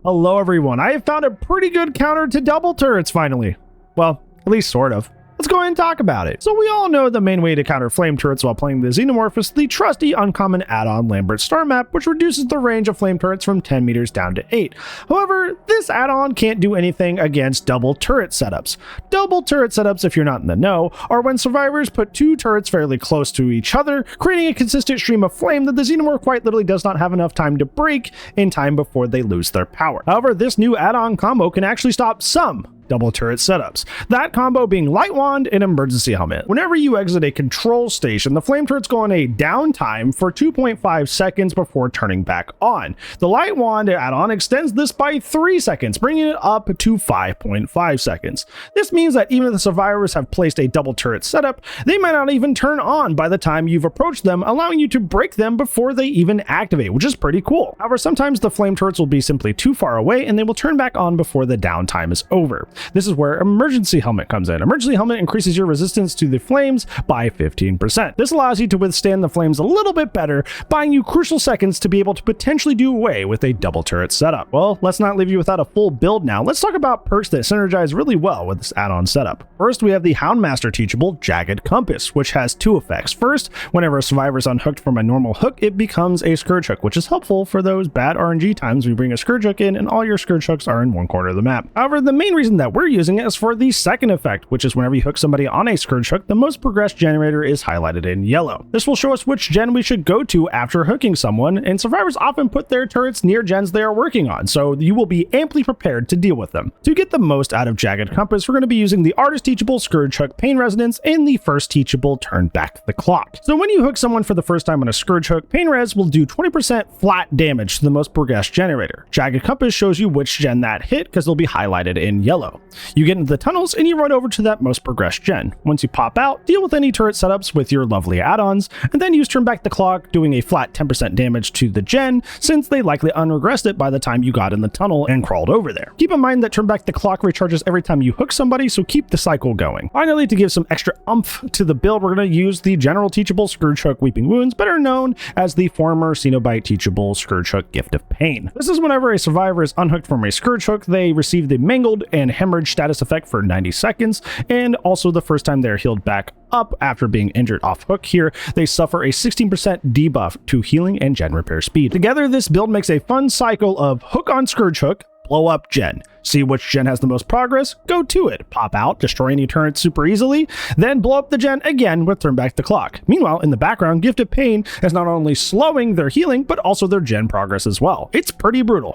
Hello everyone, I have found a pretty good counter to double turrets finally. Well, at least sort of. Let's go ahead and talk about it. So we all know the main way to counter flame turrets while playing the Xenomorph is the trusty uncommon add-on Lambert Star Map, which reduces the range of flame turrets from 10 meters down to 8. However, this add-on can't do anything against double turret setups. Double turret setups, if you're not in the know, are when survivors put two turrets fairly close to each other, creating a consistent stream of flame that the Xenomorph quite literally does not have enough time to break in time before they lose their power. However, this new add-on combo can actually stop some double turret setups. That combo being Light Wand and Emergency Helmet. Whenever you exit a control station, the flame turrets go on a downtime for 2.5 seconds before turning back on. The Light Wand add-on extends this by 3 seconds, bringing it up to 5.5 seconds. This means that even if the survivors have placed a double turret setup, they might not even turn on by the time you've approached them, allowing you to break them before they even activate, which is pretty cool. However, sometimes the flame turrets will be simply too far away and they will turn back on before the downtime is over. This is where Emergency Helmet comes in. Emergency Helmet increases your resistance to the flames by 15%. This allows you to withstand the flames a little bit better, buying you crucial seconds to be able to potentially do away with a double turret setup. Well, let's not leave you without a full build now. Let's talk about perks that synergize really well with this add-on setup. First, we have the Houndmaster teachable Jagged Compass, which has two effects. First, whenever a survivor is unhooked from a normal hook, it becomes a Scourge Hook, which is helpful for those bad RNG times when you bring a Scourge Hook in and all your Scourge Hooks are in one corner of the map. However, the main reason that we're using it is for the second effect, which is whenever you hook somebody on a Scourge Hook, the most progressed generator is highlighted in yellow. This will show us which gen we should go to after hooking someone, and survivors often put their turrets near gens they are working on, so you will be amply prepared to deal with them. To get the most out of Jagged Compass, we're going to be using the Artist Teachable Scourge Hook Pain Resonance and the first teachable Turn Back the Clock. So when you hook someone for the first time on a Scourge Hook, Pain Res will do 20% flat damage to the most progressed generator. Jagged Compass shows you which gen that hit because they'll be highlighted in yellow. You get into the tunnels and you run over to that most progressed gen. Once you pop out, deal with any turret setups with your lovely add-ons, and then use Turn Back the Clock, doing a flat 10% damage to the gen, since they likely unregressed it by the time you got in the tunnel and crawled over there. Keep in mind that Turn Back the Clock recharges every time you hook somebody, so keep the cycle going. Finally, to give some extra oomph to the build, we're going to use the General Teachable Scourge Hook Weeping Wounds, better known as the former Cenobite Teachable Scourge Hook Gift of Pain. This is whenever a survivor is unhooked from a Scourge Hook, they receive the Mangled and Hemorrhage status effect for 90 seconds, and also the first time they're healed back up after being injured off hook here, they suffer a 16% debuff to healing and gen repair speed. Together, this build makes a fun cycle of hook on Scourge Hook, blow up gen. See which gen has the most progress, go to it. Pop out, destroy any turrets super easily, then blow up the gen again with Turn Back the Clock. Meanwhile, in the background, Gift of Pain is not only slowing their healing, but also their gen progress as well. It's pretty brutal.